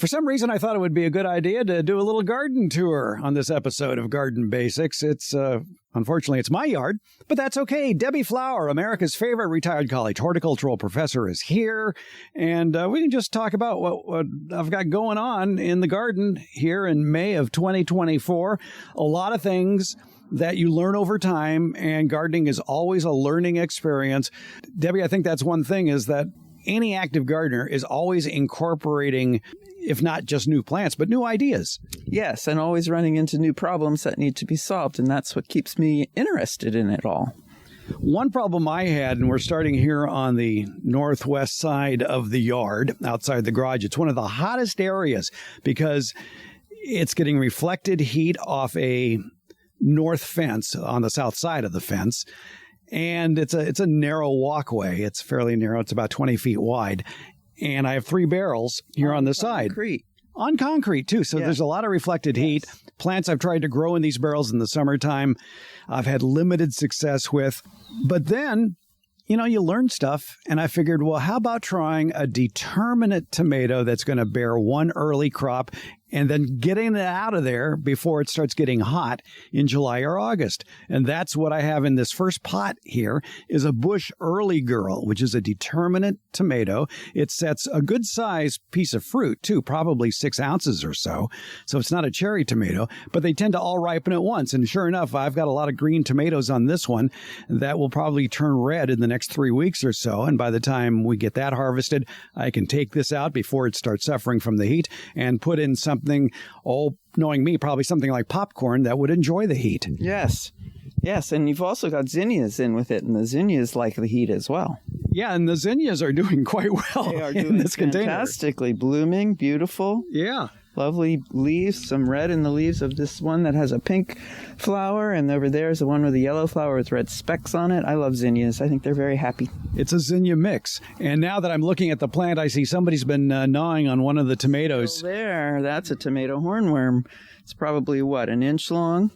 For some reason, I thought it would be a good idea to do a little garden tour on this episode of Garden Basics. Unfortunately, it's my yard, but that's okay. Debbie Flower, America's favorite retired college horticultural professor, is here, and we can just talk about what I've got going on in the garden here in May of 2024. A lot of things that you learn over time, and gardening is always a learning experience. Debbie, I think that's one thing, is that any active gardener is always incorporating, if not just new plants, but new ideas. Yes, and always running into new problems that need to be solved, and that's what keeps me interested in it all. One problem I had, and we're starting here on the northwest side of the yard, outside the garage, it's one of the hottest areas because it's getting reflected heat off a north fence on the south side of the fence. And it's a narrow walkway. It's fairly narrow. It's about 20 feet wide. And I have 3 barrels here on the side. On concrete, too. So there's a lot of reflected heat. Plants I've tried to grow in these barrels in the summertime, I've had limited success with. But then, you learn stuff. And I figured, well, how about trying a determinate tomato that's going to bear one early crop and then getting it out of there before it starts getting hot in July or August. And that's what I have in this first pot here, is a Bush Early Girl, which is a determinate tomato. It sets a good size piece of fruit, too, probably 6 ounces or so. So it's not a cherry tomato, but they tend to all ripen at once. And sure enough, I've got a lot of green tomatoes on this one that will probably turn red in the next 3 weeks or so. And by the time we get that harvested, I can take this out before it starts suffering from the heat and put in something, knowing me, probably something like popcorn that would enjoy the heat. Yes, and you've also got zinnias in with it, and the zinnias like the heat as well. Yeah, and the zinnias are doing quite well they are in doing this container. Fantastically blooming, beautiful. Yeah. Lovely leaves, some red in the leaves of this one that has a pink flower, and over there is the one with the yellow flower with red specks on it. I love zinnias. I think they're very happy. It's a zinnia mix. And now that I'm looking at the plant, I see somebody's been gnawing on one of the tomatoes. So there, that's a tomato hornworm. It's probably, an inch long?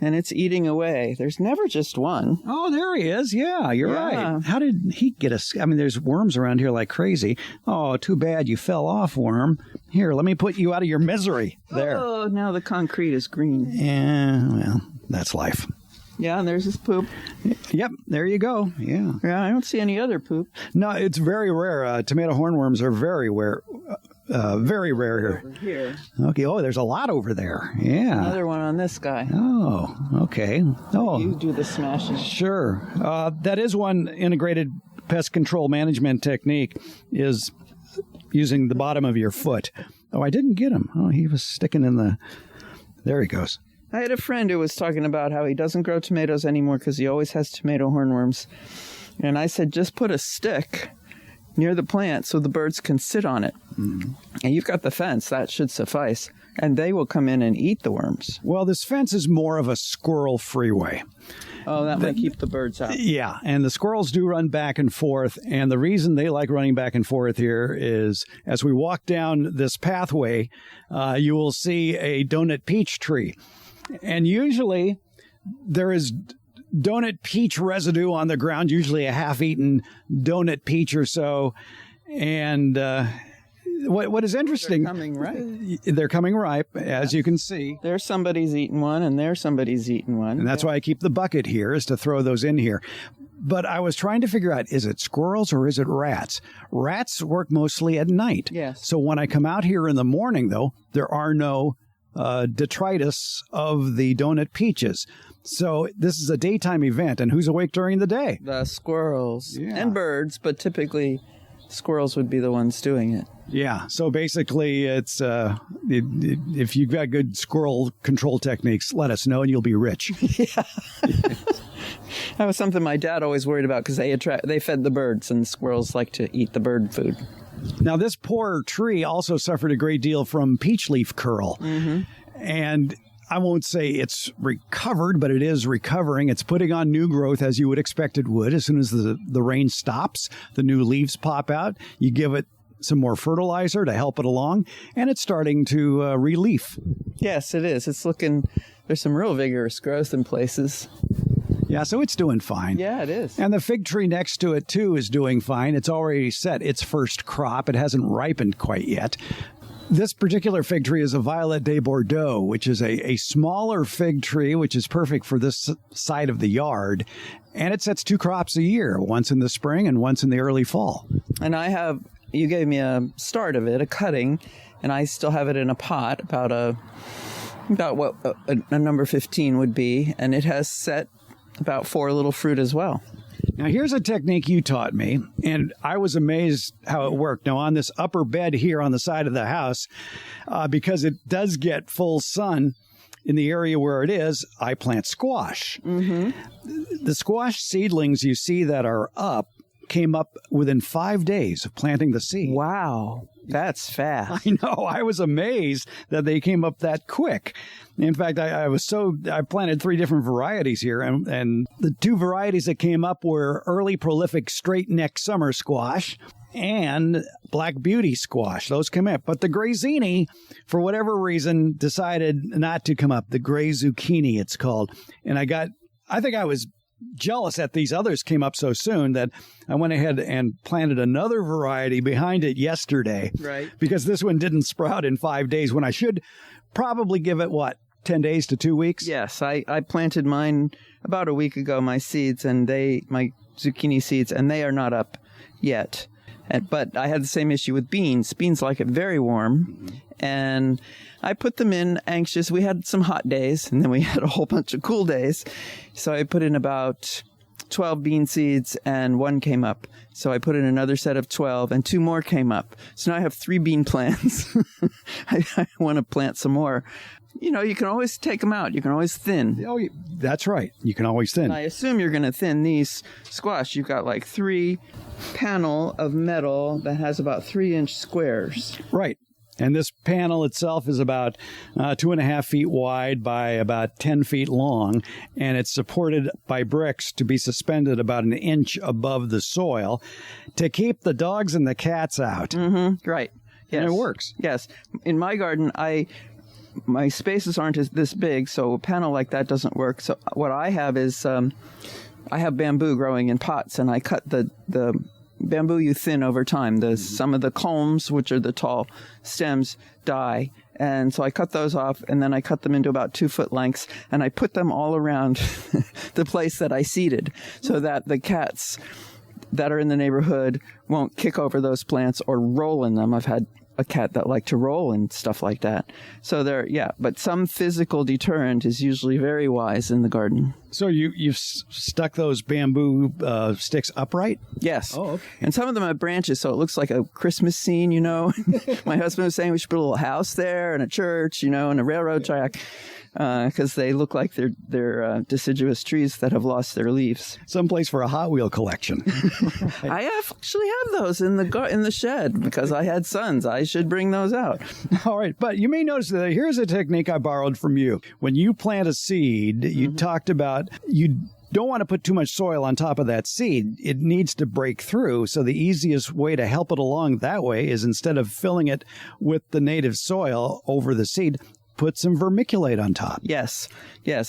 And it's eating away. There's never just one. Oh, there he is. Yeah, you're right. How did he get us? I mean, there's worms around here like crazy. Oh, too bad you fell off, worm. Here, let me put you out of your misery. There. Oh, now the concrete is green. Yeah, well, that's life. Yeah, and there's his poop. Yep, there you go. Yeah. Yeah, I don't see any other poop. No, it's very rare. Tomato hornworms are very rare. Very rare here. Over here. Okay. Oh, there's a lot over there. Yeah. Another one on this guy. Oh, okay. Oh, you do the smashing. Sure. That is one integrated pest control management technique, is using the bottom of your foot. Oh, I didn't get him. Oh, he was sticking in the... There he goes. I had a friend who was talking about how he doesn't grow tomatoes anymore because he always has tomato hornworms. And I said, just put a stick near the plant so the birds can sit on it. Mm-hmm. And you've got the fence. That should suffice. And they will come in and eat the worms. Well, this fence is more of a squirrel freeway. Oh, that might keep the birds out. Yeah, and the squirrels do run back and forth. And the reason they like running back and forth here is as we walk down this pathway, you will see a donut peach tree. And usually there is donut peach residue on the ground, usually a half-eaten donut peach or so. And what is interesting... They're coming ripe. They're coming ripe, as you can see. There's somebody's eaten one, and there's somebody's eaten one. And that's why I keep the bucket here, is to throw those in here. But I was trying to figure out, is it squirrels or is it rats? Rats work mostly at night. Yes. So when I come out here in the morning, though, there are no detritus of the donut peaches. So this is a daytime event. And who's awake during the day? The squirrels. Yeah. And birds, but typically squirrels would be the ones doing it. Yeah. So basically, it's if you've got good squirrel control techniques, let us know and you'll be rich. Yeah. That was something my dad always worried about because they fed the birds, and squirrels like to eat the bird food. Now, this poor tree also suffered a great deal from peach leaf curl. Mm-hmm. And I won't say it's recovered, but it is recovering. It's putting on new growth as you would expect it would. As soon as the rain stops, the new leaves pop out. You give it some more fertilizer to help it along, and it's starting to relief. Yes, it is. It's looking, there's some real vigorous growth in places. Yeah, so it's doing fine. Yeah, it is. And the fig tree next to it, too, is doing fine. It's already set its first crop. It hasn't ripened quite yet. This particular fig tree is a Violet de Bordeaux, which is a smaller fig tree, which is perfect for this side of the yard. And it sets 2 crops a year, once in the spring and once in the early fall. And you gave me a start of it, a cutting, and I still have it in a pot, about what a number 15 would be. And it has set about 4 little fruit as well. Now, here's a technique you taught me, and I was amazed how it worked. Now, on this upper bed here on the side of the house, because it does get full sun in the area where it is, I plant squash. Mm-hmm. The squash seedlings you see that are up came up within 5 days of planting the seed. Wow. That's fast. I know. I was amazed that they came up that quick. In fact, I planted 3 different varieties here, and the 2 varieties that came up were early prolific straight neck summer squash and black beauty squash. Those came up. But the grazzini, for whatever reason, decided not to come up. The gray zucchini, it's called. And I think I was jealous that these others came up so soon that I went ahead and planted another variety behind it yesterday. Right. Because this one didn't sprout in 5 days when I should probably give it, 10 days to 2 weeks? Yes, I planted mine about a week ago, my seeds, and my zucchini seeds, and they are not up yet. But I had the same issue with beans. Beans like it very warm, and I put them in anxious. We had some hot days, and then we had a whole bunch of cool days. So I put in about 12 bean seeds, and 1 came up. So I put in another set of 12, and 2 more came up. So now I have 3 bean plants. I want to plant some more. You know, you can always take them out. You can always thin. Oh, that's right. You can always thin. And I assume you're going to thin these squash. You've got like 3 panel of metal that has about 3-inch squares. Right. And this panel itself is about 2.5 feet wide by about 10 feet long, and it's supported by bricks to be suspended about 1 inch above the soil to keep the dogs and the cats out. Mm-hmm. Right. Yes. And it works. Yes. In my garden, my spaces aren't this big, so a panel like that doesn't work. So what I have is I have bamboo growing in pots, and I cut the bamboo you thin over time. Some of the culms, which are the tall stems, die. And so I cut those off, and then I cut them into about 2-foot lengths, and I put them all around the place that I seeded so that the cats that are in the neighborhood won't kick over those plants or roll in them. I've had a cat that liked to roll and stuff like that. So but some physical deterrent is usually very wise in the garden. So you've stuck those bamboo sticks upright? Yes. Oh, okay. And some of them have branches, so it looks like a Christmas scene, you know. My husband was saying we should put a little house there and a church, you know, and a railroad track. Because they look like they're deciduous trees that have lost their leaves. Someplace for a Hot Wheel collection. I actually have those in the shed because I had sons. I should bring those out. All right, but you may notice that here's a technique I borrowed from you. When you plant a seed, you talked about you don't want to put too much soil on top of that seed. It needs to break through. So the easiest way to help it along that way is instead of filling it with the native soil over the seed, put some vermiculite on top. Yes,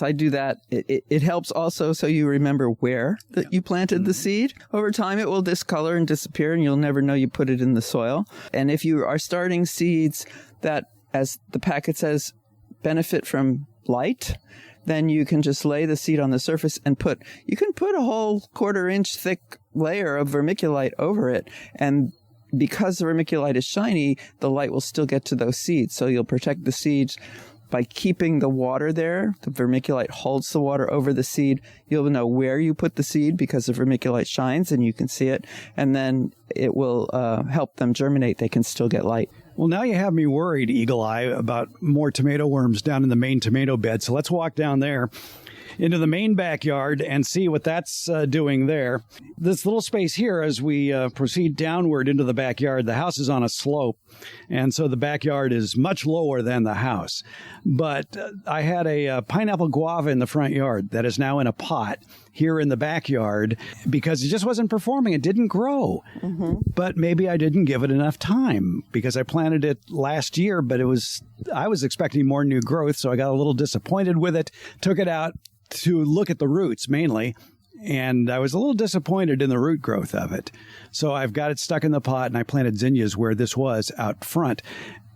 I do that. It helps also so you remember where that you planted the seed. Over time, it will discolor and disappear, and you'll never know you put it in the soil. And if you are starting seeds that, as the packet says, benefit from light, then you can just lay the seed on the surface and you can put a whole 1/4-inch thick layer of vermiculite over it, and because the vermiculite is shiny, the light will still get to those seeds. So you'll protect the seeds by keeping the water there. The vermiculite holds the water over the seed. You'll know where you put the seed because the vermiculite shines and you can see it. And then it will help them germinate. They can still get light. Well, now you have me worried, Eagle Eye, about more tomato worms down in the main tomato bed. So let's walk down there into the main backyard and see what that's doing there. This little space here, as we proceed downward into the backyard, the house is on a slope, and so the backyard is much lower than the house. But I had a pineapple guava in the front yard that is now in a pot here in the backyard because it just wasn't performing. It didn't grow. Mm-hmm. But maybe I didn't give it enough time because I planted it last year, but I was expecting more new growth, so I got a little disappointed with it, took it out to look at the roots mainly, and I was a little disappointed in the root growth of it. So I've got it stuck in the pot, and I planted zinnias where this was out front.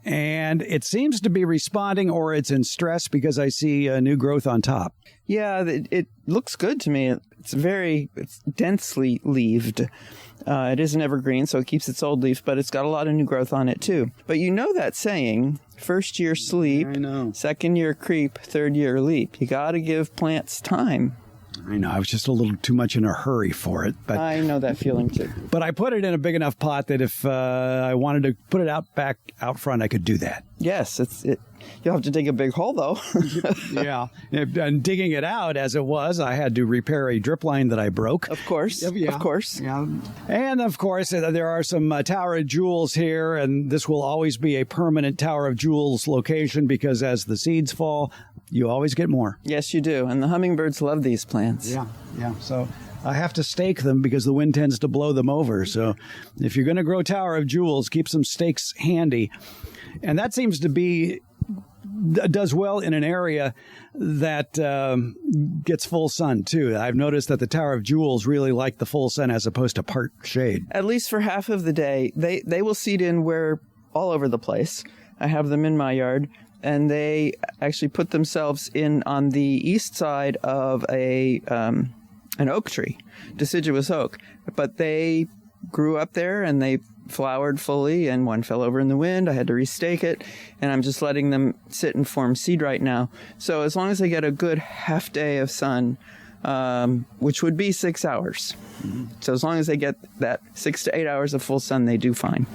And it seems to be responding, or it's in stress because I see new growth on top. Yeah, it looks good to me. It's densely leaved. It is an evergreen, so it keeps its old leaf, but it's got a lot of new growth on it too. But you know that saying, first year sleep, I know. Second year creep, third year leap. You got to give plants time. I know. I was just a little too much in a hurry for it. But I know that feeling too. But I put it in a big enough pot that if I wanted to put it back out front, I could do that. Yes, you'll have to dig a big hole, though. Yeah. And digging it out as it was, I had to repair a drip line that I broke. Of course. Yeah. Of course. Yeah. And, of course, there are some Tower of Jewels here, and this will always be a permanent Tower of Jewels location because as the seeds fall, you always get more. Yes, you do. And the hummingbirds love these plants. Yeah. So I have to stake them because the wind tends to blow them over. So if you're going to grow Tower of Jewels, keep some stakes handy. And that seems to be does well in an area that gets full sun, too. I've noticed that the Tower of Jewels really like the full sun as opposed to part shade. At least for half of the day. They will seed in all over the place. I have them in my yard, and they actually put themselves in on the east side of an oak tree, deciduous oak. But they grew up there, and they flowered fully, and one fell over in the wind. I had to restake it, and I'm just letting them sit and form seed right now. So as long as they get a good half day of sun, which would be 6 hours. Mm-hmm. So as long as they get that 6 to 8 hours of full sun, they do fine.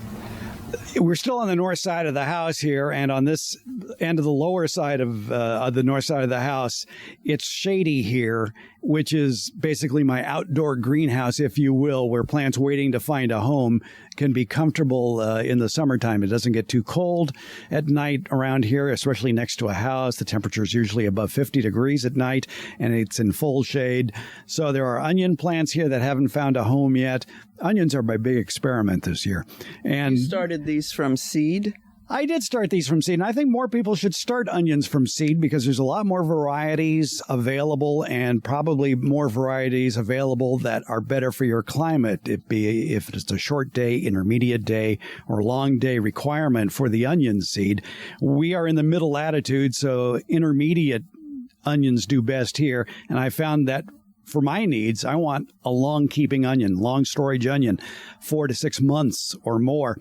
We're still on the north side of the house here, and on this end of the lower side of the north side of the house, it's shady here, which is basically my outdoor greenhouse, if you will, where plants waiting to find a home can be comfortable in the summertime. It doesn't get too cold at night around here, especially next to a house. The temperature is usually above 50 degrees at night, and it's in full shade. So there are onion plants here that haven't found a home yet. Onions are my big experiment this year. And you started these from seed? I did start these from seed, and I think more people should start onions from seed because there's a lot more varieties available and probably more varieties available that are better for your climate. If it's a short day, intermediate day, or long day requirement for the onion seed. We are in the middle latitude, so intermediate onions do best here, and I found that for my needs, I want a long-keeping onion, long storage onion, 4 to 6 months or more.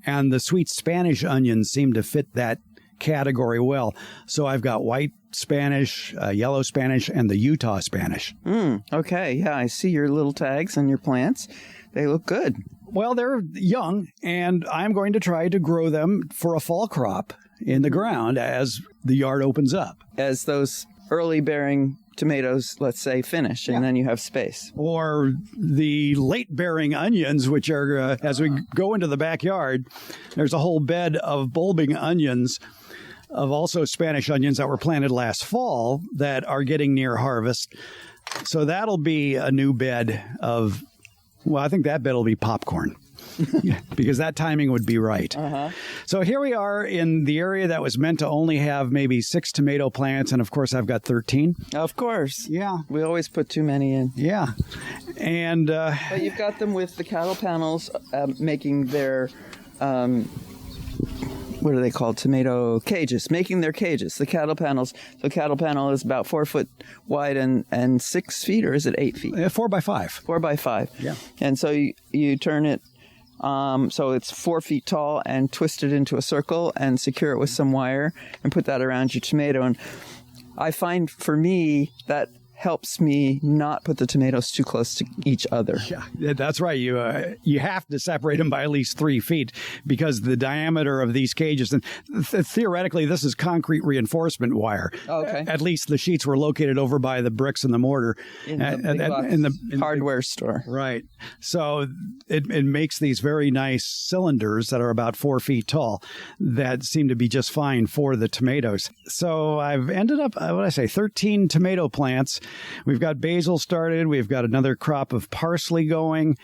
And the sweet Spanish onions seem to fit that category well. So I've got white Spanish, yellow Spanish, and the Utah Spanish. Okay. Yeah, I see your little tags on your plants. They look good. Well, they're young, and I'm going to try to grow them for a fall crop in the ground as the yard opens up. As those early bearing tomatoes, let's say, finish, and then you have space. Or the late-bearing onions, which are, as we go into the backyard, there's a whole bed of bulbing onions, of also Spanish onions that were planted last fall that are getting near harvest. So that'll be a new bed of, well, I think that bed will be popcorn. Because that timing would be right. So here we are in the area that was meant to only have maybe 6 tomato plants. And of course, I've got 13. Of course. Yeah. We always put too many in. Yeah. And but you've got them with the cattle panels making their, what are they called? Tomato cages, making their cages, the cattle panels. So cattle panel is about 4 foot wide and 6 feet, or is it 8 feet? 4 by 5. 4 by 5. Yeah. And so you turn it so it's 4 feet tall and twist it into a circle and secure it with some wire and put that around your tomato. And I find for me that helps me not put the tomatoes too close to each other. Yeah, that's right. You have to separate them by at least 3 feet because the diameter of these cages, and theoretically, this is concrete reinforcement wire. Okay. At least the sheets were located over by the bricks and the mortar. In the hardware store. Right. So it makes these very nice cylinders that are about 4 feet tall that seem to be just fine for the tomatoes. So I've ended up, 13 tomato plants. We've got basil started. We've got another crop of parsley going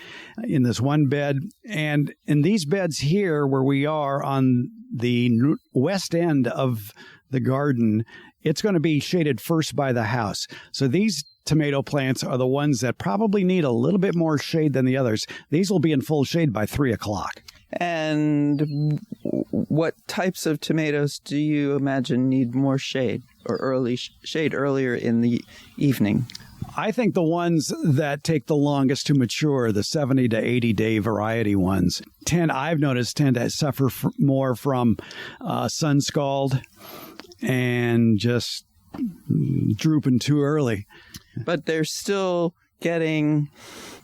in this one bed. And in these beds here where we are on the west end of the garden, it's going to be shaded first by the house. So these tomato plants are the ones that probably need a little bit more shade than the others. These will be in full shade by 3 o'clock. And what types of tomatoes do you imagine need more shade or shade earlier in the evening? I think the ones that take the longest to mature, the 70 to 80 day variety ones, I've noticed tend to suffer more from sun scald and just drooping too early. But they're still getting,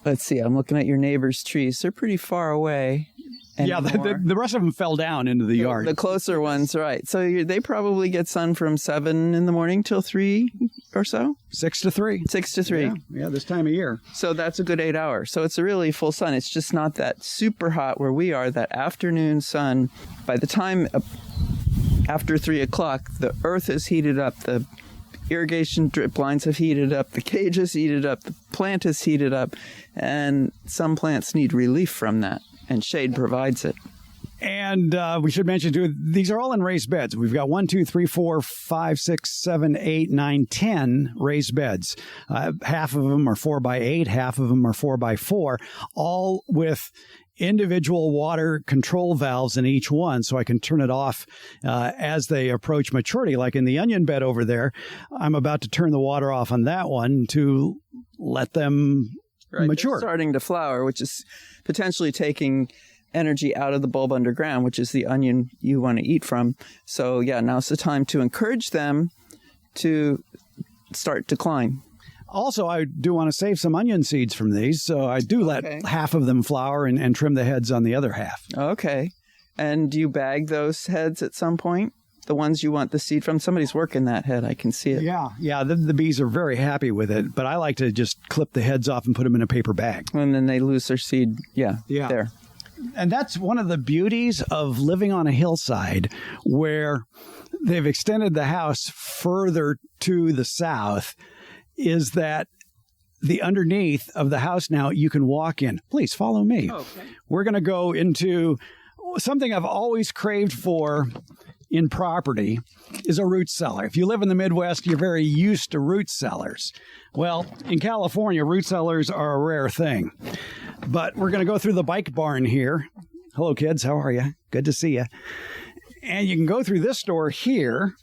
let's see, I'm looking at your neighbor's trees. They're pretty far away. Yeah, the rest of them fell down into the yard. The closer ones, right. So they probably get sun from 7 in the morning till 3 or so? 6 to 3. 6 to 3. Yeah, this time of year. So that's a good 8 hours. So it's a really full sun. It's just not that super hot where we are, that afternoon sun. By the time after 3 o'clock, the earth is heated up, the irrigation drip lines have heated up, the cage is heated up, the plant is heated up, and some plants need relief from that. And shade provides it. And we should mention, too, these are all in raised beds. We've got 1, 2, 3, 4, 5, 6, 7, 8, 9, 10 raised beds. Half of them are 4 by 8, half of them are 4 by 4, all with individual water control valves in each one, so I can turn it off as they approach maturity. Like in the onion bed over there, I'm about to turn the water off on that one to let them mature. They're starting to flower, which is potentially taking energy out of the bulb underground, which is the onion you want to eat from. So yeah, now's the time to encourage them to start decline. Also, I do want to save some onion seeds from these, so I do let half of them flower and trim the heads on the other half. Okay. And do you bag those heads at some point? The ones you want the seed from? Somebody's working that head. I can see it. Yeah. The bees are very happy with it, but I like to just clip the heads off and put them in a paper bag. And then they lose their seed. Yeah. There. And that's one of the beauties of living on a hillside where they've extended the house further to the south, is that the underneath of the house now you can walk in. Please follow me. Okay. We're going to go into something I've always craved for in property is a root cellar. If you live in the Midwest, you're very used to root cellars. Well, in California, root cellars are a rare thing. But we're going to go through the bike barn here. Hello, kids. How are you? Good to see you. And you can go through this door here,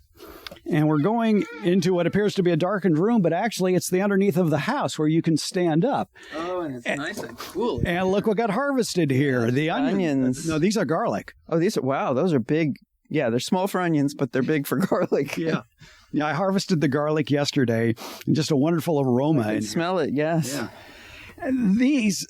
and we're going into what appears to be a darkened room, but actually it's the underneath of the house where you can stand up. Oh, and it's nice and cool. And look what got harvested here. The onions. No, these are garlic. Oh, wow, those are big. Yeah, they're small for onions, but they're big for garlic. Yeah, I harvested the garlic yesterday, and just a wonderful aroma. I can smell it, yes. Yeah. These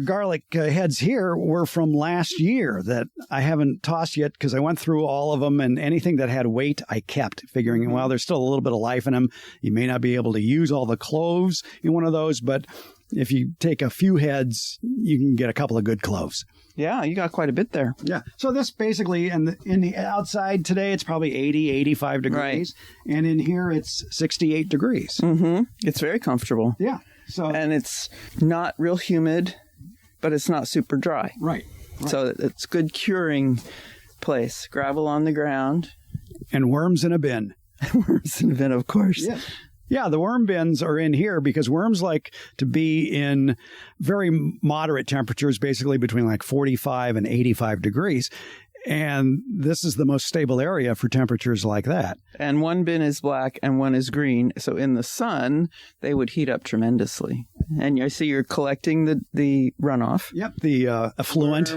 garlic heads here were from last year that I haven't tossed yet because I went through all of them, and anything that had weight I kept, figuring, well, there's still a little bit of life in them. You may not be able to use all the cloves in one of those, but if you take a few heads, you can get a couple of good cloves. Yeah, you got quite a bit there. Yeah. So this basically, in the outside today, it's probably 80, 85 degrees. Right. And in here, it's 68 degrees. Mm-hmm. It's very comfortable. Yeah. And it's not real humid, but it's not super dry. Right. So it's good curing place. Gravel on the ground. And worms in a bin. Worms in a bin, of course. Yeah. Yeah, the worm bins are in here because worms like to be in very moderate temperatures, basically between like 45 and 85 degrees. And this is the most stable area for temperatures like that. And one bin is black and one is green. So in the sun, they would heat up tremendously. And I see you're collecting the runoff. Yep, the effluent.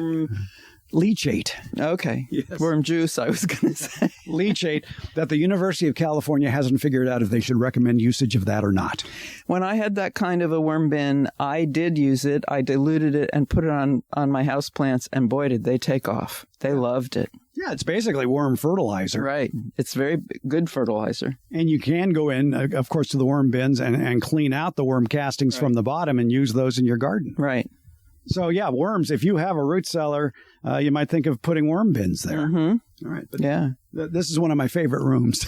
Leachate. Okay. Yes. Worm juice, I was going to say. Leachate that the University of California hasn't figured out if they should recommend usage of that or not. When I had that kind of a worm bin, I did use it. I diluted it and put it on my houseplants, and boy, did they take off. They loved it. Yeah, it's basically worm fertilizer. Right. It's very good fertilizer. And you can go in, of course, to the worm bins and clean out the worm castings from the bottom and use those in your garden. Right. So, yeah, worms, if you have a root cellar, you might think of putting worm bins there. Mm-hmm. All right. But yeah. This is one of my favorite rooms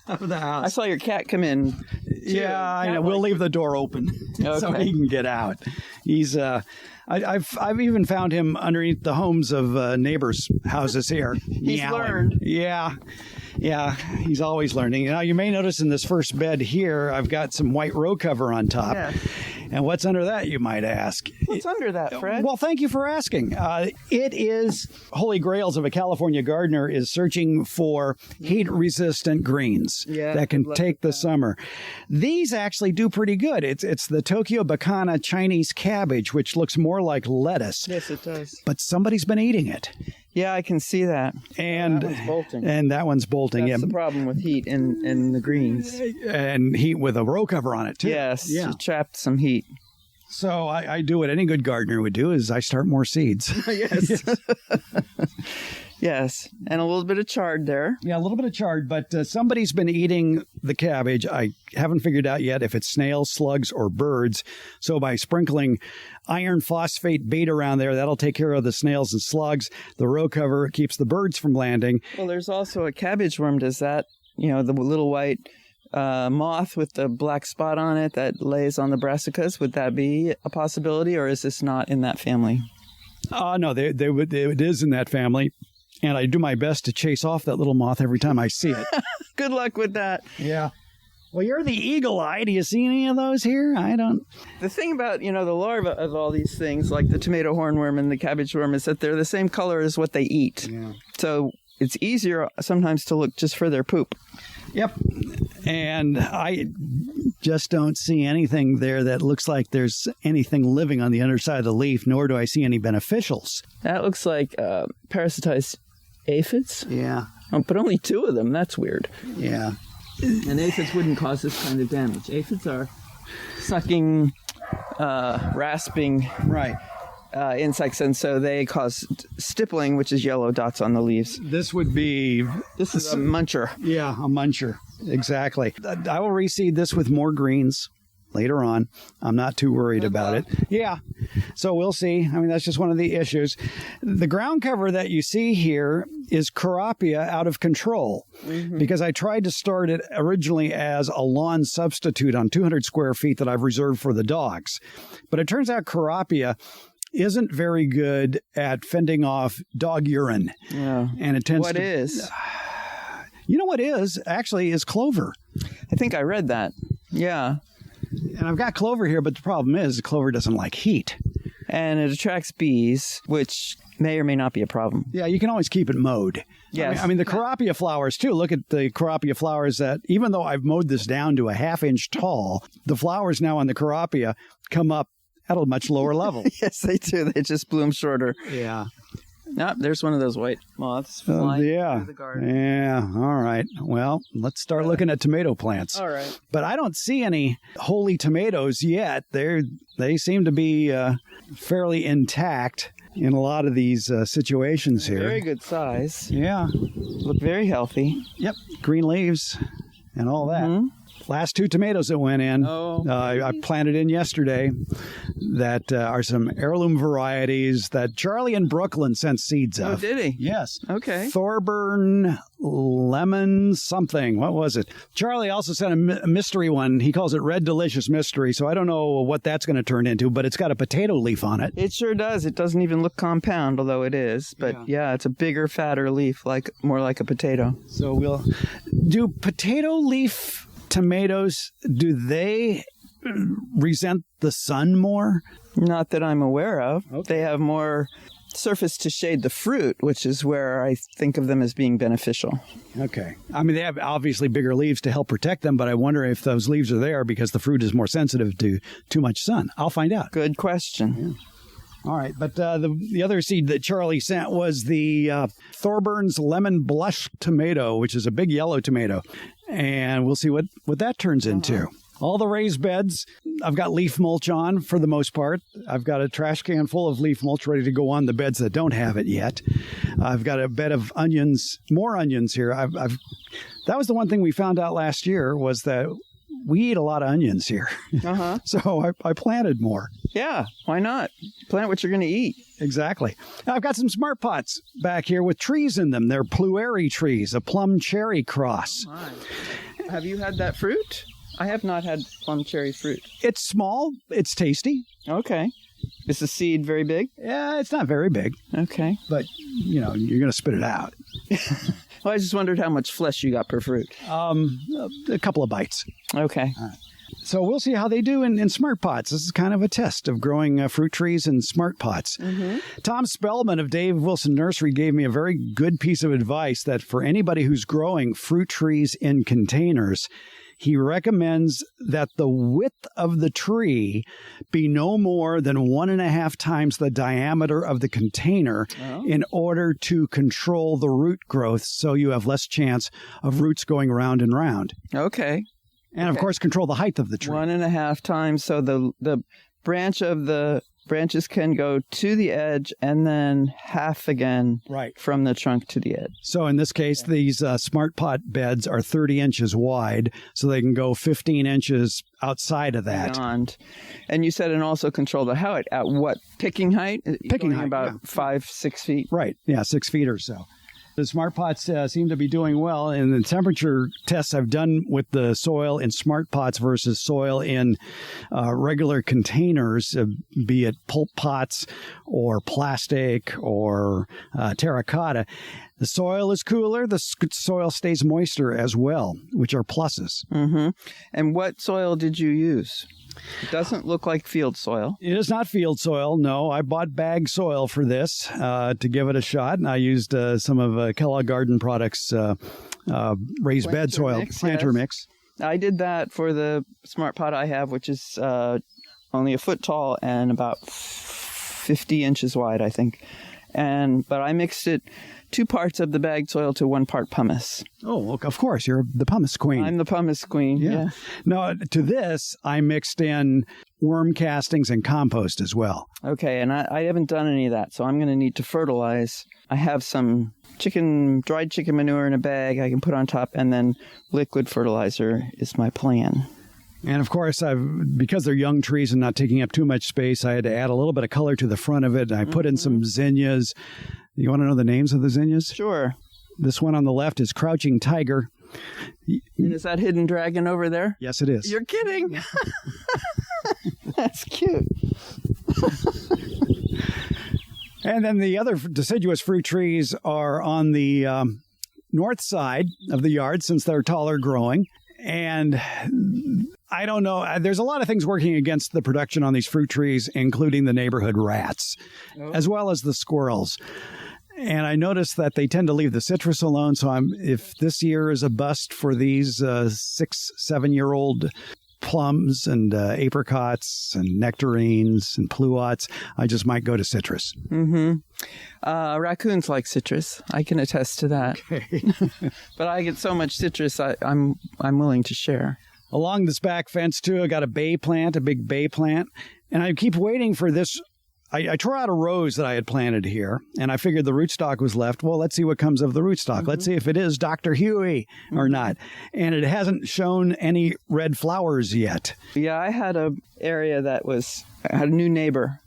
of the house. I saw your cat come in. Yeah, I know. We'll leave the door open so he can get out. He's I've even found him underneath the homes of neighbors' houses here. He's learned. Yeah. Yeah, he's always learning. Now, you may notice in this first bed here, I've got some white row cover on top. Yeah. And what's under that, you might ask? What's under that, Fred? Well, thank you for asking. It is Holy Grails of a California gardener is searching for heat-resistant greens that can take the summer. These actually do pretty good. It's the Tokyo Bacana Chinese cabbage, which looks more like lettuce. Yes, it does. But somebody's been eating it. Yeah, I can see that. And that one's bolting. And that one's bolting. That's the problem with heat in the greens. And heat with a row cover on it, too. Yes, it trapped some heat. So I do what any good gardener would do is I start more seeds. Yes. Yes, and a little bit of chard there. Yeah, a little bit of chard, but somebody's been eating the cabbage. I haven't figured out yet if it's snails, slugs, or birds. So by sprinkling iron phosphate bait around there, that'll take care of the snails and slugs. The row cover keeps the birds from landing. Well, there's also a cabbage worm. Does that, the little white moth with the black spot on it that lays on the brassicas, would that be a possibility, or is this not in that family? No, it is in that family. And I do my best to chase off that little moth every time I see it. Good luck with that. Yeah. Well, you're the eagle eye. Do you see any of those here? I don't. The thing about, the larva of all these things, like the tomato hornworm and the cabbage worm, is that they're the same color as what they eat. Yeah. So it's easier sometimes to look just for their poop. Yep. And I just don't see anything there that looks like there's anything living on the underside of the leaf, nor do I see any beneficials. That looks like parasitized aphids. Yeah. But only 2 of them. That's weird. Yeah. And aphids wouldn't cause this kind of damage. Aphids are sucking, rasping insects, and so they cause stippling, which is yellow dots on the leaves. This would be... This is a muncher. Yeah, a muncher. Exactly. I will reseed this with more greens later on. I'm not too worried about it. Yeah. So we'll see. I mean, that's just one of the issues. The ground cover that you see here is Carapia out of control, because I tried to start it originally as a lawn substitute on 200 square feet that I've reserved for the dogs. But it turns out Carapia isn't very good at fending off dog urine. Yeah. And it tends What is? You know what is clover. I think I read that. Yeah. And I've got clover here, but the problem is clover doesn't like heat. And it attracts bees, which may or may not be a problem. Yeah, you can always keep it mowed. Yes. I mean the Carapia flowers, too. Look at the Carapia flowers that, even though I've mowed this down to a ½ inch tall, the flowers now on the Carapia come up at a much lower level. Yes, they do. They just bloom shorter. Yeah. Nope, there's one of those white moths flying through the garden. Yeah. All right. Well, let's start looking at tomato plants. All right. But I don't see any holy tomatoes yet. They seem to be fairly intact in a lot of these situations here. Very good size. Yeah. Look very healthy. Yep. Green leaves and all that. Mm-hmm. Last 2 tomatoes that went in, I planted in yesterday that are some heirloom varieties that Charlie in Brooklyn sent seeds of. Oh, did he? Yes. Okay. Thorburn lemon something. What was it? Charlie also sent a mystery one. He calls it Red Delicious Mystery. So I don't know what that's going to turn into, but it's got a potato leaf on it. It sure does. It doesn't even look compound, although it is. But yeah, it's a bigger, fatter leaf, more like a potato. So we'll do potato leaf tomatoes. Do they resent the sun more? Not that I'm aware of. Okay. They have more surface to shade the fruit, which is where I think of them as being beneficial. Okay. I mean, they have obviously bigger leaves to help protect them, but I wonder if those leaves are there because the fruit is more sensitive to too much sun. I'll find out. Good question. Yeah. All right. But the other seed that Charlie sent was the Thorburns Lemon Blush Tomato, which is a big yellow tomato. And we'll see what that turns into. All the raised beds, I've got leaf mulch on for the most part. I've got a trash can full of leaf mulch ready to go on the beds that don't have it yet. I've got a bed of onions, more onions here. That was the one thing we found out last year was that we eat a lot of onions here. So I planted more. Yeah, why not? Plant what you're going to eat. Exactly. Now, I've got some smart pots back here with trees in them. They're plueri trees, a plum cherry cross. Oh my. Have you had that fruit? I have not had plum cherry fruit. It's small. It's tasty. Okay. Is the seed very big? Yeah, it's not very big. Okay. But, you're going to spit it out. Well, I just wondered how much flesh you got per fruit. A couple of bites. Okay. So we'll see how they do in smart pots. This is kind of a test of growing fruit trees in smart pots. Tom Spellman of Dave Wilson Nursery gave me a very good piece of advice that for anybody who's growing fruit trees in containers, he recommends that the width of the tree be no more than 1.5 times the diameter of the container in order to control the root growth so you have less chance of roots going round and round. Okay. And, of course, control the height of the tree. 1.5 times. So the branches can go to the edge and then half again from the trunk to the edge. So in this case, these smart pot beds are 30 inches wide, so they can go 15 inches outside of that. Beyond. And you said and also control the height. At what? Picking height? Picking height, about 5-6 feet? Right. Yeah, 6 feet or so. The smart pots seem to be doing well, and the temperature tests I've done with the soil in smart pots versus soil in regular containers, be it pulp pots or plastic or terracotta, the soil is cooler, the soil stays moister as well, which are pluses. And what soil did you use? It doesn't look like field soil. It is not field soil, no. I bought bag soil for this to give it a shot, and I used some of Kellogg Garden Products raised bed soil, planter mix. I did that for the smart pot I have, which is only a foot tall and about 50 inches wide, I think. But I mixed it 2 parts of the bagged soil to 1 part pumice. Oh, of course. You're the pumice queen. I'm the pumice queen, yeah. No, to this, I mixed in worm castings and compost as well. Okay, and I haven't done any of that, so I'm going to need to fertilize. I have some dried chicken manure in a bag I can put on top, and then liquid fertilizer is my plan. And of course, because they're young trees and not taking up too much space, I had to add a little bit of color to the front of it. And I put in some zinnias. You want to know the names of the zinnias? Sure. This one on the left is Crouching Tiger. And is that Hidden Dragon over there? Yes, it is. You're kidding. That's cute. And then the other deciduous fruit trees are on the north side of the yard since they're taller growing. And I don't know. There's a lot of things working against the production on these fruit trees, including the neighborhood rats, as well as the squirrels. And I noticed that they tend to leave the citrus alone. So if this year is a bust for these 6-7-year-old plums and apricots and nectarines and pluots, I just might go to citrus. Raccoons like citrus. I can attest to that. Okay. But I get so much citrus, I'm willing to share. Along this back fence, too, I got a big bay plant. And I keep waiting for this. I tore out a rose that I had planted here, and I figured the rootstock was left. Well, let's see what comes of the rootstock. Let's see if it is Dr. Huey or not. And it hasn't shown any red flowers yet. Yeah, I had an area I had a new neighbor,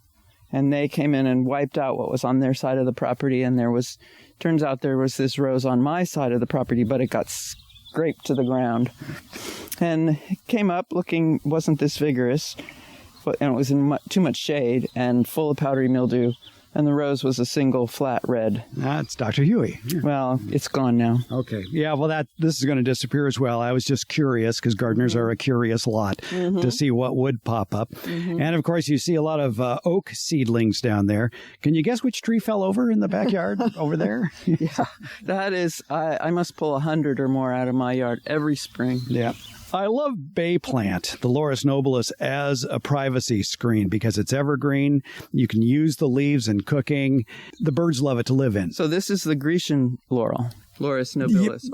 and they came in and wiped out what was on their side of the property, and turns out there was this rose on my side of the property, but it got scraped to the ground. And it came up wasn't this vigorous, and it was in too much shade and full of powdery mildew, and the rose was a single flat red. That's Dr. Huey. Yeah. Well, it's gone now. Okay. Yeah, well, this is going to disappear as well. I was just curious because gardeners are a curious lot to see what would pop up. And, of course, you see a lot of oak seedlings down there. Can you guess which tree fell over in the backyard over there? Yeah, that is, I must pull 100 or more out of my yard every spring. Yeah. I love bay plant, the Laurus nobilis, as a privacy screen because it's evergreen. You can use the leaves in cooking. The birds love it to live in. So this is the Grecian laurel, Laurus nobilis?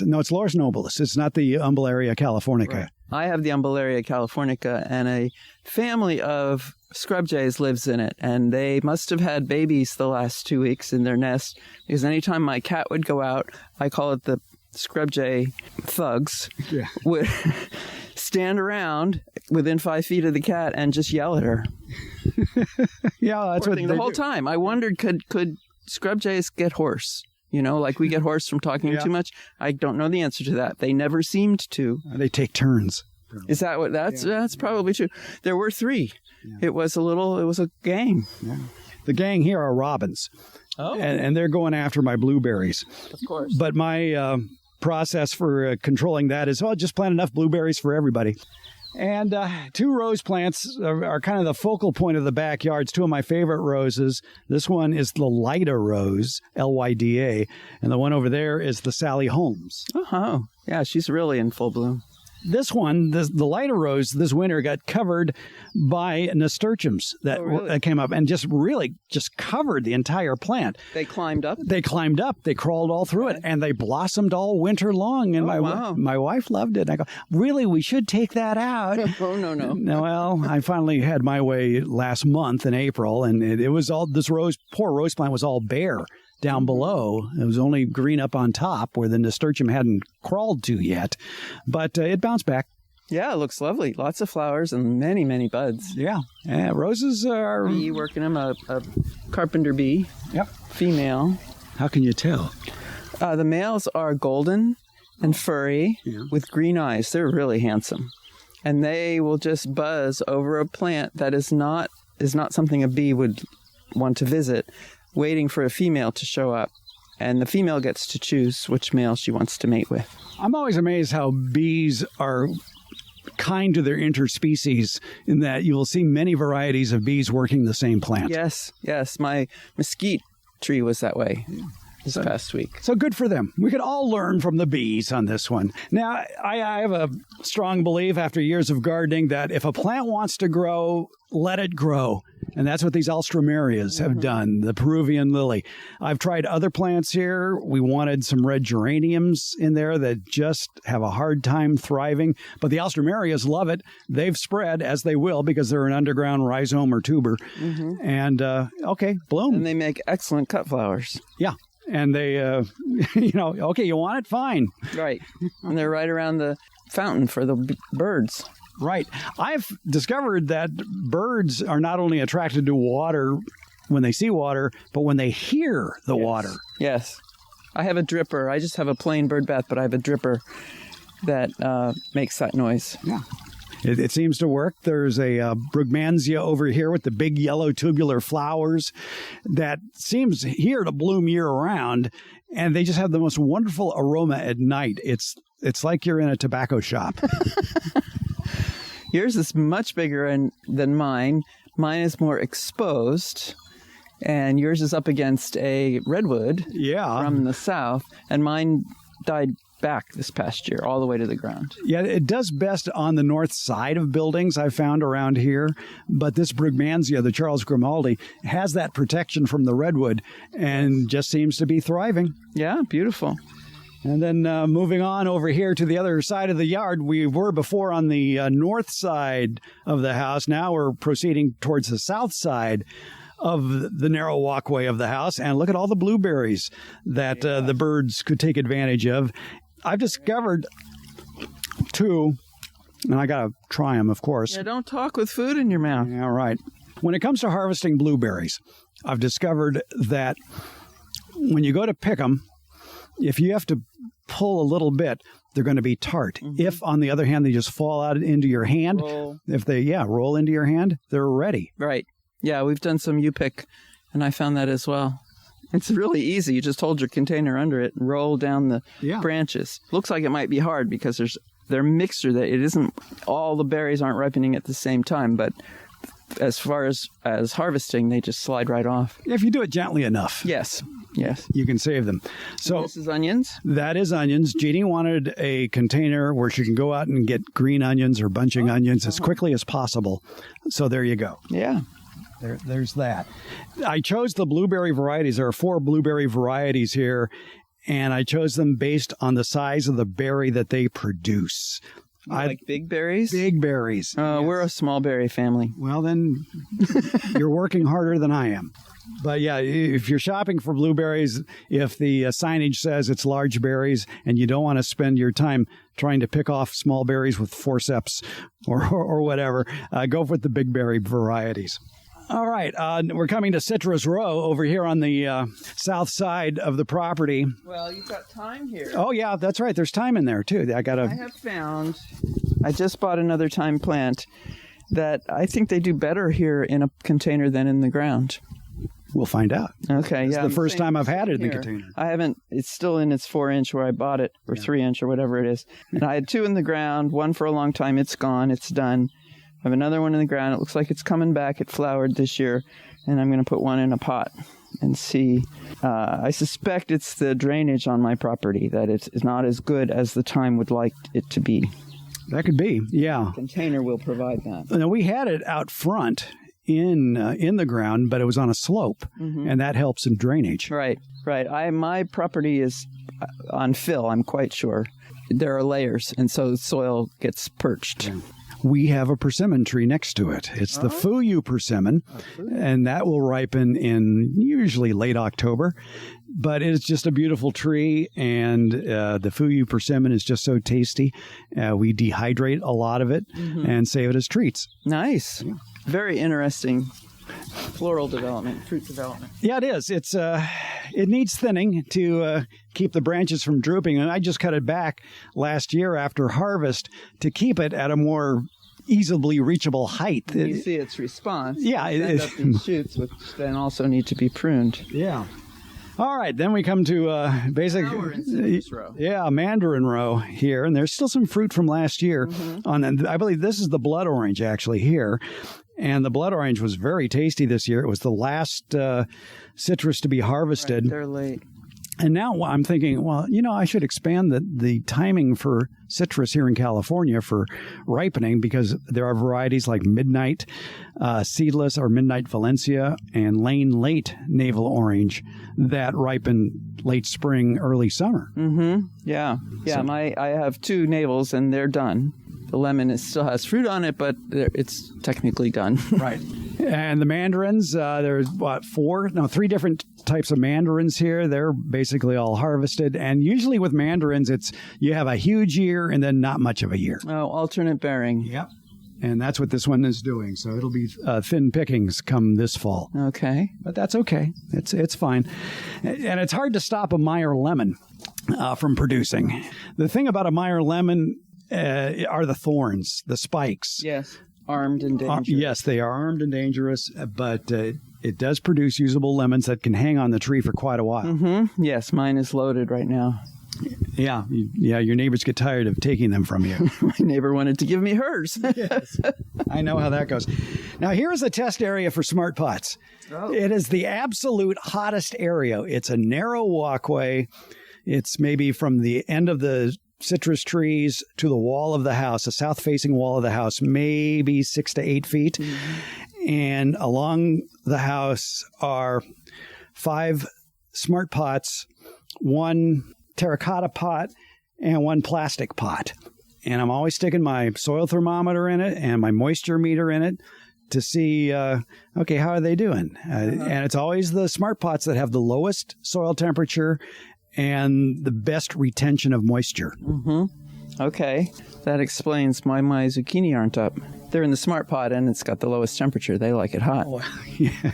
No, it's Laurus nobilis. It's not the Umbellarea californica. Right. I have the Umbellarea californica, and a family of scrub jays lives in it, and they must have had babies the last 2 weeks in their nest because anytime my cat would go out, I call it the scrub jay thugs, would stand around within 5 feet of the cat and just yell at her. Yeah, that's what the whole time. I wondered, could scrub jays get hoarse? You know, like we get hoarse from talking too much. I don't know the answer to that. They never seemed to. They take turns. Is that what? That's probably true. There were 3. Yeah. It was a gang. Yeah. The gang here are robins. Oh. And they're going after my blueberries. Of course. But my process for controlling that is, just plant enough blueberries for everybody. And 2 rose plants are kind of the focal point of the backyard. It's 2 of my favorite roses. This one is the Lyda rose, Lyda, and the one over there is the Sally Holmes. Oh, yeah, she's really in full bloom. This one, the Lyda rose, this winter got covered by nasturtiums that came up and just covered the entire plant. They climbed up? They climbed up. They crawled all through it, and they blossomed all winter long. And my wife loved it. And I go, really, we should take that out. Oh, no. Well, I finally had my way last month in April, and it was all, this poor rose plant was all bare down below. It was only green up on top where the nasturtium hadn't crawled to yet, but it bounced back. Yeah, it looks lovely. Lots of flowers and many, many buds. Yeah. Roses are... Bee working them, a carpenter bee. Yep. Female. How can you tell? The males are golden and furry with green eyes. They're really handsome. And they will just buzz over a plant that is not something a bee would want to visit, waiting for a female to show up. And the female gets to choose which male she wants to mate with. I'm always amazed how bees are kind to their interspecies, in that you will see many varieties of bees working the same plant. Yes. My mesquite tree was that way this past week. So good for them. We could all learn from the bees on this one. Now, I have a strong belief after years of gardening that if a plant wants to grow, let it grow. And that's what these alströmerias have done, the Peruvian lily. I've tried other plants here. We wanted some red geraniums in there that just have a hard time thriving. But the alströmerias love it. They've spread, as they will, because they're an underground rhizome or tuber. And, bloom. And they make excellent cut flowers. Yeah. And they, you want it? Fine. Right. And they're right around the fountain for the birds. Right. I've discovered that birds are not only attracted to water when they see water, but when they hear the water. Yes. I have a dripper. I just have a plain bird bath, but I have a dripper that makes that noise. Yeah. It seems to work. There's a brugmansia over here with the big yellow tubular flowers that seems here to bloom year-round, and they just have the most wonderful aroma at night. It's like you're in a tobacco shop. Yours is much bigger than mine. Mine is more exposed, and yours is up against a redwood from the south, and mine died back this past year all the way to the ground. Yeah, it does best on the north side of buildings, I've found around here, but this brugmansia, the Charles Grimaldi, has that protection from the redwood and just seems to be thriving. Yeah, beautiful. And then moving on over here to the other side of the yard, we were before on the north side of the house. Now we're proceeding towards the south side of the narrow walkway of the house. And look at all the blueberries that the birds could take advantage of. I've discovered 2, and I got to try them, of course. Yeah, don't talk with food in your mouth. Yeah, right. When it comes to harvesting blueberries, I've discovered that when you go to pick them, if you have to pull a little bit, they're going to be tart. If, on the other hand, they just fall out into your hand, if they roll into your hand, they're ready. Right. Yeah, we've done some U-pick, and I found that as well. It's really easy. You just hold your container under it and roll down the branches. Looks like it might be hard because they're mixture that it isn't, all the berries aren't ripening at the same time, but as far as harvesting, they just slide right off. If you do it gently enough. Yes. You can save them. So this is onions? That is onions. Jeannie wanted a container where she can go out and get green onions or bunching onions as quickly as possible. So there you go. Yeah. There's that. I chose the blueberry varieties. There are 4 blueberry varieties here, and I chose them based on the size of the berry that they produce. Like big berries? Big berries. Yes. We're a small berry family. Well, then you're working harder than I am. But yeah, if you're shopping for blueberries, if the signage says it's large berries and you don't want to spend your time trying to pick off small berries with forceps or whatever, go with the big berry varieties. All right, we're coming to Citrus Row over here on the south side of the property. Well, you've got thyme here. Oh, yeah, that's right. There's thyme in there, too. I have found, I just bought another thyme plant that I think they do better here in a container than in the ground. We'll find out. Okay, It's the first time I've had it in the container. I haven't. It's still in its 4-inch where I bought it, or 3-inch, or whatever it is. And I had 2 in the ground, one for a long time. It's gone. It's done. I have another one in the ground. It looks like it's coming back. It flowered this year, and I'm going to put one in a pot and see. I suspect it's the drainage on my property, that it's not as good as the time would like it to be. That could be, yeah. The container will provide that. Now, we had it out front in the ground, but it was on a slope, and that helps in drainage. Right. My property is on fill, I'm quite sure. There are layers, and so the soil gets perched. Yeah. We have a persimmon tree next to it. It's the Fuyu persimmon, and that will ripen in usually late October. But it's just a beautiful tree, and the Fuyu persimmon is just so tasty. We dehydrate a lot of it and save it as treats. Nice. Yeah. Very interesting floral development, fruit development. Yeah, it is. It needs thinning to keep the branches from drooping, and I just cut it back last year after harvest to keep it at a more easily reachable height. You see its response. Yeah. Send up these shoots, which then also need to be pruned. Yeah. All right, then we come to basic, mandarin row here, and there's still some fruit from last year. I believe this is the blood orange actually here, and the blood orange was very tasty this year. It was the last citrus to be harvested. Right, they're late. And now I'm thinking, well, I should expand the timing for citrus here in California for ripening, because there are varieties like Midnight Seedless or Midnight Valencia and Lane Late Navel Orange that ripen late spring, early summer. Yeah. I have 2 navels and they're done. The lemon still has fruit on it, but it's technically done. Right. And the mandarins, there's 3 different types of mandarins here. They're basically all harvested. And usually with mandarins, you have a huge year and then not much of a year. Oh, alternate bearing. Yep. And that's what this one is doing. So it'll be thin pickings come this fall. Okay. But that's okay. It's fine. And it's hard to stop a Meyer lemon from producing. The thing about a Meyer lemon are the thorns, the spikes. Yes. Armed and dangerous. Yes, they are armed and dangerous, but it does produce usable lemons that can hang on the tree for quite a while. Yes, mine is loaded right now. Yeah, your neighbors get tired of taking them from you. My neighbor wanted to give me hers. Yes, I know how that goes. Now, here's a test area for smart pots. Oh. It is the absolute hottest area. It's a narrow walkway. It's maybe from the end of the citrus trees to the wall of the house, a south-facing wall of the house, maybe 6 to 8 feet. And along the house are 5 smart pots, 1 terracotta pot, and 1 plastic pot. And I'm always sticking my soil thermometer in it and my moisture meter in it to see, how are they doing? And it's always the smart pots that have the lowest soil temperature and the best retention of moisture. Okay. That explains why my zucchini aren't up. They're in the smart pot, and it's got the lowest temperature. They like it hot. Oh, yeah.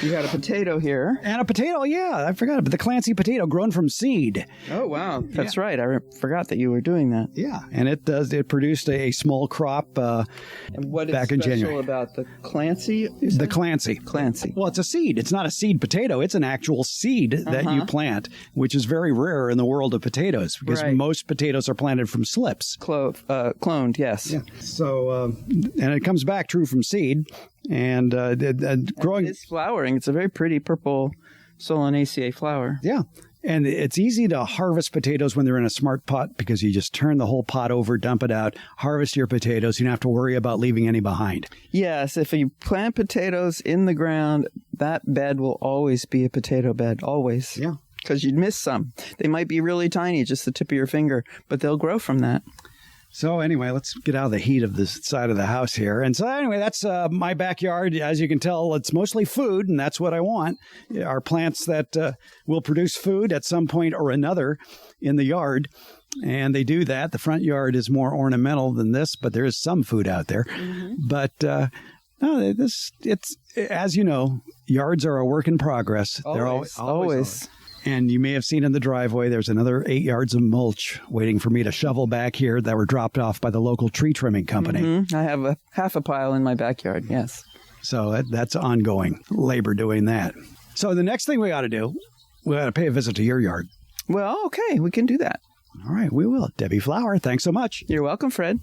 You got a potato here. And a potato, yeah. I forgot it. But the Clancy potato grown from seed. Oh, wow. That's right. I forgot that you were doing that. Yeah. And it produced a small crop and what back in January. What is special about the Clancy? The Clancy. Clancy. Well, it's a seed. It's not a seed potato. It's an actual seed that you plant, which is very rare in the world of potatoes because most potatoes are planted from slips. Cloned, yes. Yeah. So, and it comes back true from seed. And growing. It's flowering. It's a very pretty purple Solanaceae flower. Yeah. And it's easy to harvest potatoes when they're in a smart pot because you just turn the whole pot over, dump it out, harvest your potatoes. You don't have to worry about leaving any behind. Yes. If you plant potatoes in the ground, that bed will always be a potato bed. Always. Yeah. Because you'd miss some. They might be really tiny, just the tip of your finger, but they'll grow from that. So anyway, let's get out of the heat of this side of the house here. And so anyway, that's my backyard. As you can tell, it's mostly food, and that's what I want. Are plants that will produce food at some point or another in the yard. And they do that. The front yard is more ornamental than this, but there is some food out there. But no, it's as you know, yards are a work in progress. They're always. And you may have seen in the driveway, there's another 8 yards of mulch waiting for me to shovel back here that were dropped off by the local tree trimming company. I have half a pile in my backyard, yes. So that's ongoing labor doing that. So the next thing we ought to do, we ought to pay a visit to your yard. Well, okay, we can do that. All right, we will. Debbie Flower, thanks so much. You're welcome, Fred.